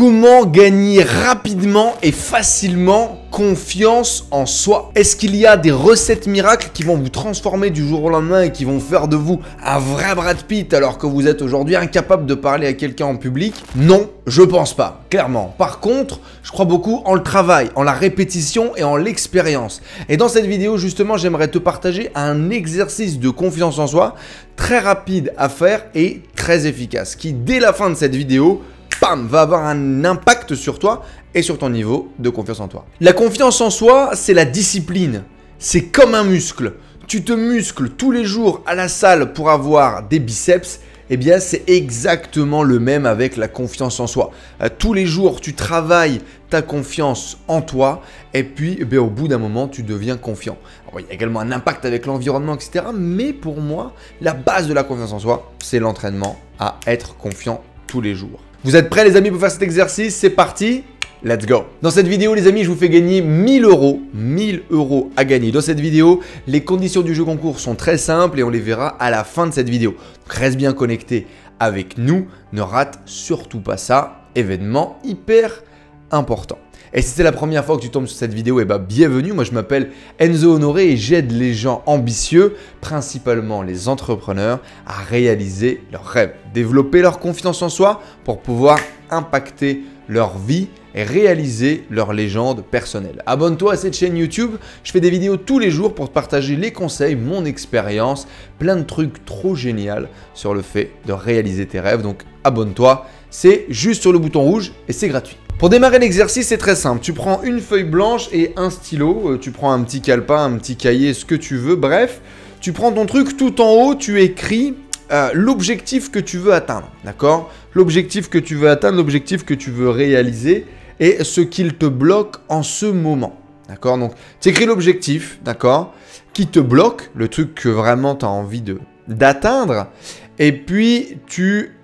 Comment gagner rapidement et facilement confiance en soi? Est-ce qu'il y a des recettes miracles qui vont vous transformer du jour au lendemain et qui vont faire de vous un vrai Brad Pitt alors que vous êtes aujourd'hui incapable de parler à quelqu'un en public? Non, je pense pas, clairement. Par contre, je crois beaucoup en le travail, en la répétition et en l'expérience. Et dans cette vidéo, justement, j'aimerais te partager un exercice de confiance en soi très rapide à faire et très efficace qui, dès la fin de cette vidéo, bam, va avoir un impact sur toi et sur ton niveau de confiance en toi. La confiance en soi, c'est la discipline. C'est comme un muscle. Tu te muscles tous les jours à la salle pour avoir des biceps. Eh bien, c'est exactement le même avec la confiance en soi. Tous les jours, tu travailles ta confiance en toi et puis au bout d'un moment, tu deviens confiant. Alors, il y a également un impact avec l'environnement, etc. Mais pour moi, la base de la confiance en soi, c'est l'entraînement à être confiant tous les jours. Vous êtes prêts les amis pour faire cet exercice? C'est parti, let's go! Dans cette vidéo les amis, je vous fais gagner 1000 euros. 1000 euros à gagner. Dans cette vidéo, les conditions du jeu concours sont très simples et on les verra à la fin de cette vidéo. Donc reste bien connecté avec nous, ne rate surtout pas ça. Événement hyper important. Et si c'est la première fois que tu tombes sur cette vidéo, bienvenue, moi je m'appelle Enzo Honoré et j'aide les gens ambitieux, principalement les entrepreneurs, à réaliser leurs rêves, développer leur confiance en soi pour pouvoir impacter leur vie et réaliser leur légende personnelle. Abonne-toi à cette chaîne YouTube, je fais des vidéos tous les jours pour te partager les conseils, mon expérience, plein de trucs trop géniaux sur le fait de réaliser tes rêves. Donc abonne-toi, c'est juste sur le bouton rouge et c'est gratuit. Pour démarrer l'exercice, c'est très simple. Tu prends une feuille blanche et un stylo. Tu prends un petit calepin, un petit cahier, ce que tu veux. Bref, tu prends ton truc tout en haut, tu écris l'objectif que tu veux atteindre. D'accord? L'objectif que tu veux atteindre, l'objectif que tu veux réaliser et ce qu'il te bloque en ce moment. D'accord? Donc, tu écris l'objectif, d'accord? Qui te bloque, le truc que vraiment tu as envie d'atteindre. Et puis, tu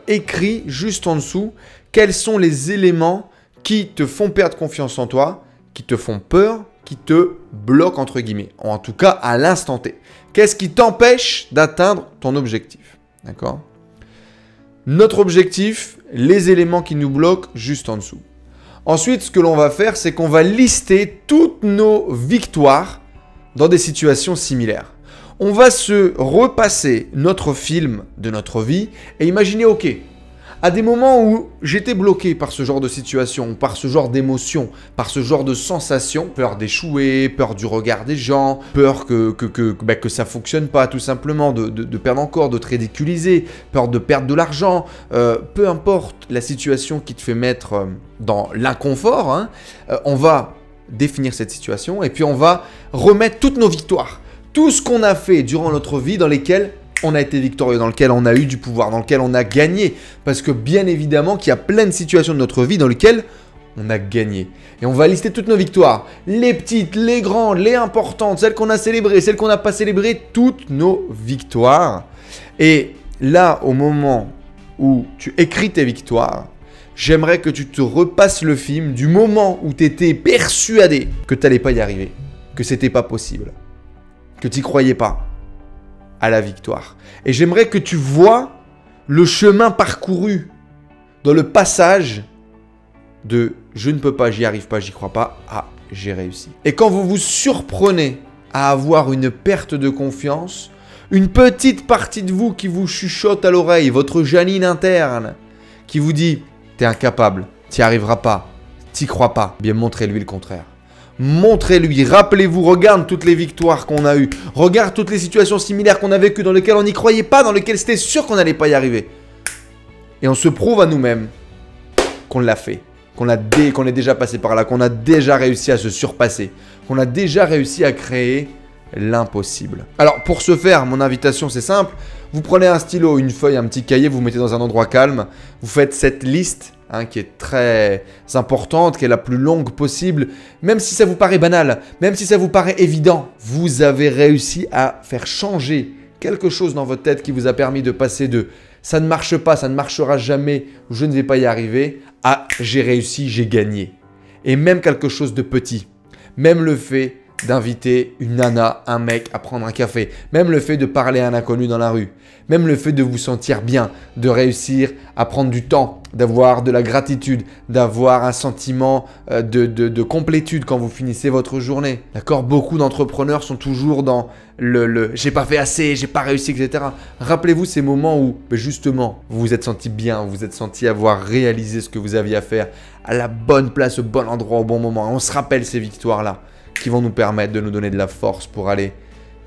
écris juste en dessous quels sont les éléments qui te font perdre confiance en toi, qui te font peur, qui te bloquent entre guillemets, en tout cas à l'instant T. Qu'est-ce qui t'empêche d'atteindre ton objectif? D'accord? Notre objectif, les éléments qui nous bloquent juste en dessous. Ensuite, ce que l'on va faire, c'est qu'on va lister toutes nos victoires dans des situations similaires. On va se repasser notre film de notre vie et imaginer, ok, à des moments où j'étais bloqué par ce genre de situation, par ce genre d'émotion, par ce genre de sensation, peur d'échouer, peur du regard des gens, peur que ça fonctionne pas tout simplement, de perdre encore, de te ridiculiser, peur de perdre de l'argent, peu importe la situation qui te fait mettre dans l'inconfort, hein, on va définir cette situation et puis on va remettre toutes nos victoires, tout ce qu'on a fait durant notre vie dans lesquelles on a été victorieux, dans lequel on a eu du pouvoir, dans lequel on a gagné. Parce que bien évidemment qu'il y a plein de situations de notre vie dans lesquelles on a gagné. Et on va lister toutes nos victoires. Les petites, les grandes, les importantes, celles qu'on a célébrées, celles qu'on n'a pas célébrées, toutes nos victoires. Et là, au moment où tu écris tes victoires, j'aimerais que tu te repasses le film du moment où tu étais persuadé que tu n'allais pas y arriver, que c'était pas possible, que tu n'y croyais pas à la victoire. Et j'aimerais que tu vois le chemin parcouru dans le passage de « je ne peux pas, j'y arrive pas, j'y crois pas » à « j'ai réussi ». Et quand vous vous surprenez à avoir une perte de confiance, une petite partie de vous qui vous chuchote à l'oreille, votre Janine interne, qui vous dit « t'es incapable, t'y arriveras pas, t'y crois pas », bien montrez-lui le contraire. Montrez-lui, rappelez-vous, regarde toutes les victoires qu'on a eues, regarde toutes les situations similaires qu'on a vécues, dans lesquelles on n'y croyait pas, dans lesquelles c'était sûr qu'on n'allait pas y arriver. Et on se prouve à nous-mêmes qu'on l'a fait, qu'on est déjà passé par là, qu'on a déjà réussi à se surpasser, qu'on a déjà réussi à créer l'impossible. Alors pour ce faire, mon invitation c'est simple, vous prenez un stylo, une feuille, un petit cahier, vous mettez dans un endroit calme, vous faites cette liste qui est très importante, qui est la plus longue possible, même si ça vous paraît banal, même si ça vous paraît évident, vous avez réussi à faire changer quelque chose dans votre tête qui vous a permis de passer de « ça ne marche pas, ça ne marchera jamais, je ne vais pas y arriver » à « j'ai réussi, j'ai gagné ». Et même quelque chose de petit, même le fait d'inviter une nana, un mec à prendre un café, même le fait de parler à un inconnu dans la rue, même le fait de vous sentir bien, de réussir à prendre du temps, d'avoir de la gratitude, d'avoir un sentiment de complétude quand vous finissez votre journée. D'accord? Beaucoup d'entrepreneurs sont toujours dans le j'ai pas fait assez, j'ai pas réussi, etc. Rappelez-vous ces moments où justement vous vous êtes senti bien, vous vous êtes senti avoir réalisé ce que vous aviez à faire à la bonne place, au bon endroit, au bon moment. Et on se rappelle ces victoires-là qui vont nous permettre de nous donner de la force pour aller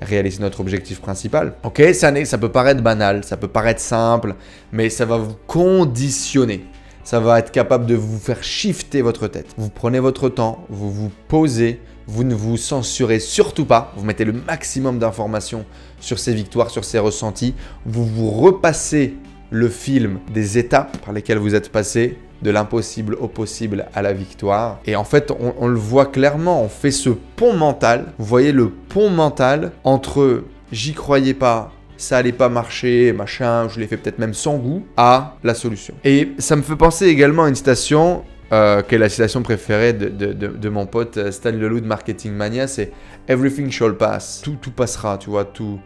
réaliser notre objectif principal. Ok, ça peut paraître banal, ça peut paraître simple, mais ça va vous conditionner. Ça va être capable de vous faire shifter votre tête. Vous prenez votre temps, vous vous posez, vous ne vous censurez surtout pas. Vous mettez le maximum d'informations sur ces victoires, sur ces ressentis. Vous vous repassez le film des étapes par lesquelles vous êtes passé, de l'impossible au possible à la victoire. Et en fait, on le voit clairement, on fait ce pont mental. Vous voyez le pont mental entre j'y croyais pas, ça allait pas marcher, machin, je l'ai fait peut-être même sans goût, à la solution. Et ça me fait penser également à une citation qui est la citation préférée de mon pote Stan Leloup de Marketing Mania, c'est « Everything shall pass ». Tout passera, tu vois, tout.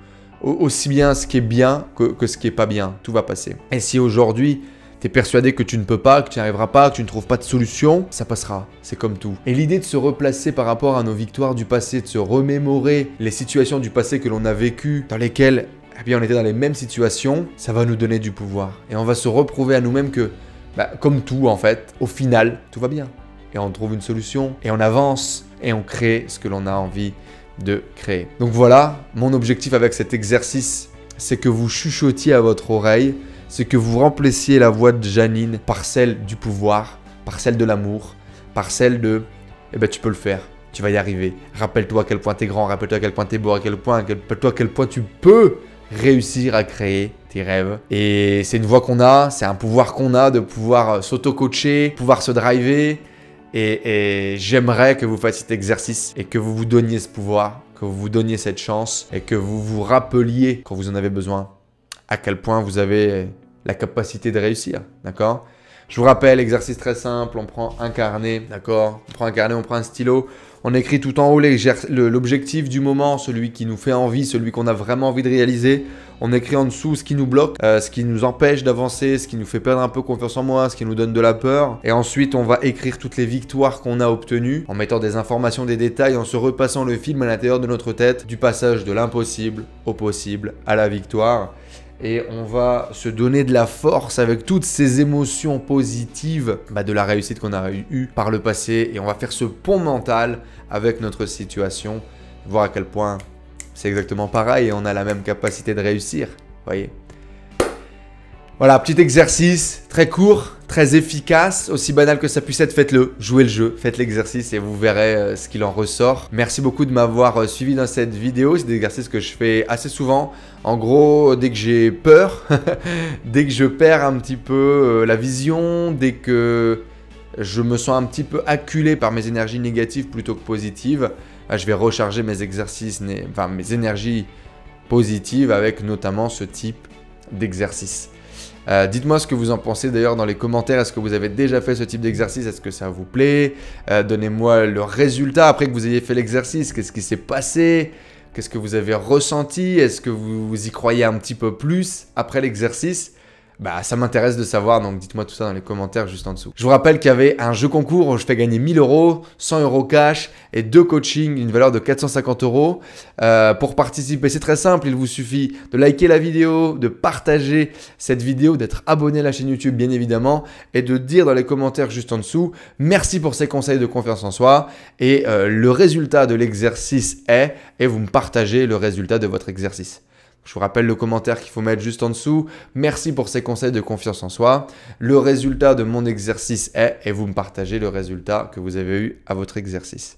Aussi bien ce qui est bien que ce qui est pas bien, tout va passer. Et si aujourd'hui, tu es persuadé que tu ne peux pas, que tu n'y arriveras pas, que tu ne trouves pas de solution, ça passera. C'est comme tout. Et l'idée de se replacer par rapport à nos victoires du passé, de se remémorer les situations du passé que l'on a vécues, dans lesquelles on était dans les mêmes situations, ça va nous donner du pouvoir. Et on va se reprouver à nous-mêmes que, comme tout en fait, au final, tout va bien. Et on trouve une solution, et on avance, et on crée ce que l'on a envie de créer. Donc voilà, mon objectif avec cet exercice, c'est que vous chuchotiez à votre oreille, c'est que vous remplaciez la voix de Janine par celle du pouvoir, par celle de l'amour, par celle de « tu peux le faire, tu vas y arriver. Rappelle-toi à quel point tu es grand, rappelle-toi à quel point tu es beau, rappelle-toi à quel point tu peux réussir à créer tes rêves. » Et c'est une voix qu'on a, c'est un pouvoir qu'on a de pouvoir s'auto-coacher, pouvoir se driver. Et j'aimerais que vous fassiez cet exercice et que vous vous donniez ce pouvoir, que vous vous donniez cette chance et que vous vous rappeliez quand vous en avez besoin à quel point vous avez la capacité de réussir, d'accord? Je vous rappelle, exercice très simple, on prend un carnet, d'accord? On prend un carnet, on prend un stylo, on écrit tout en haut l'objectif du moment, celui qui nous fait envie, celui qu'on a vraiment envie de réaliser. On écrit en dessous ce qui nous bloque, ce qui nous empêche d'avancer, ce qui nous fait perdre un peu confiance en moi, ce qui nous donne de la peur. Et ensuite, on va écrire toutes les victoires qu'on a obtenues en mettant des informations, des détails, en se repassant le film à l'intérieur de notre tête du passage de l'impossible au possible à la victoire. Et on va se donner de la force avec toutes ces émotions positives de la réussite qu'on a eue par le passé. Et on va faire ce pont mental avec notre situation, voir à quel point c'est exactement pareil et on a la même capacité de réussir. Voyez. Voilà, petit exercice très court, très efficace, aussi banal que ça puisse être, faites-le, jouez le jeu, faites l'exercice et vous verrez ce qu'il en ressort. Merci beaucoup de m'avoir suivi dans cette vidéo, c'est des exercices que je fais assez souvent. En gros, dès que j'ai peur, dès que je perds un petit peu la vision, dès que je me sens un petit peu acculé par mes énergies négatives plutôt que positives, je vais recharger mes exercices, mes énergies positives avec notamment ce type d'exercice. Dites-moi ce que vous en pensez d'ailleurs dans les commentaires. Est-ce que vous avez déjà fait ce type d'exercice? Est-ce que ça vous plaît? Donnez-moi le résultat après que vous ayez fait l'exercice. Qu'est-ce qui s'est passé? Qu'est-ce que vous avez ressenti? Est-ce que vous y croyez un petit peu plus après l'exercice? Ça m'intéresse de savoir, donc dites-moi tout ça dans les commentaires juste en dessous. Je vous rappelle qu'il y avait un jeu concours où je fais gagner 1000 €, 100 € cash et 2 coachings d'une valeur de 450 €. Pour participer, c'est très simple, il vous suffit de liker la vidéo, de partager cette vidéo, d'être abonné à la chaîne YouTube bien évidemment et de dire dans les commentaires juste en dessous « Merci pour ces conseils de confiance en soi » et le résultat de l'exercice est et vous me partagez le résultat de votre exercice. Je vous rappelle le commentaire qu'il faut mettre juste en dessous. Merci pour ces conseils de confiance en soi. Le résultat de mon exercice est, et vous me partagez le résultat que vous avez eu à votre exercice.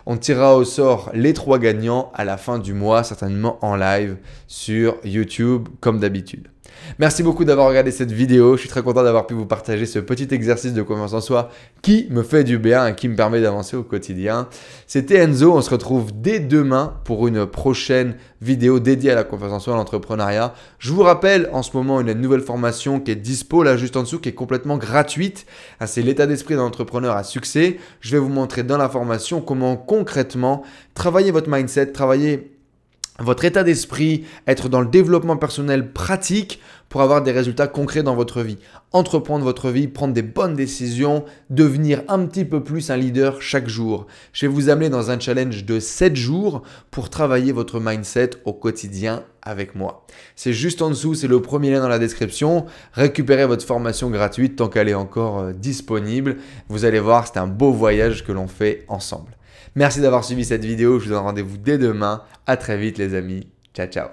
On tirera au sort les 3 gagnants à la fin du mois, certainement en live sur YouTube comme d'habitude. Merci beaucoup d'avoir regardé cette vidéo. Je suis très content d'avoir pu vous partager ce petit exercice de confiance en soi qui me fait du bien et qui me permet d'avancer au quotidien. C'était Enzo. On se retrouve dès demain pour une prochaine vidéo dédiée à la confiance en soi, à l'entrepreneuriat. Je vous rappelle en ce moment une nouvelle formation qui est dispo là juste en dessous, qui est complètement gratuite. C'est l'état d'esprit d'un entrepreneur à succès. Je vais vous montrer dans la formation comment concrètement travailler votre mindset, travailler votre état d'esprit, être dans le développement personnel pratique pour avoir des résultats concrets dans votre vie. Entreprendre votre vie, prendre des bonnes décisions, devenir un petit peu plus un leader chaque jour. Je vais vous amener dans un challenge de 7 jours pour travailler votre mindset au quotidien avec moi. C'est juste en dessous, c'est le premier lien dans la description. Récupérez votre formation gratuite tant qu'elle est encore disponible. Vous allez voir, c'est un beau voyage que l'on fait ensemble. Merci d'avoir suivi cette vidéo. Je vous donne rendez-vous dès demain. À très vite les amis. Ciao, ciao.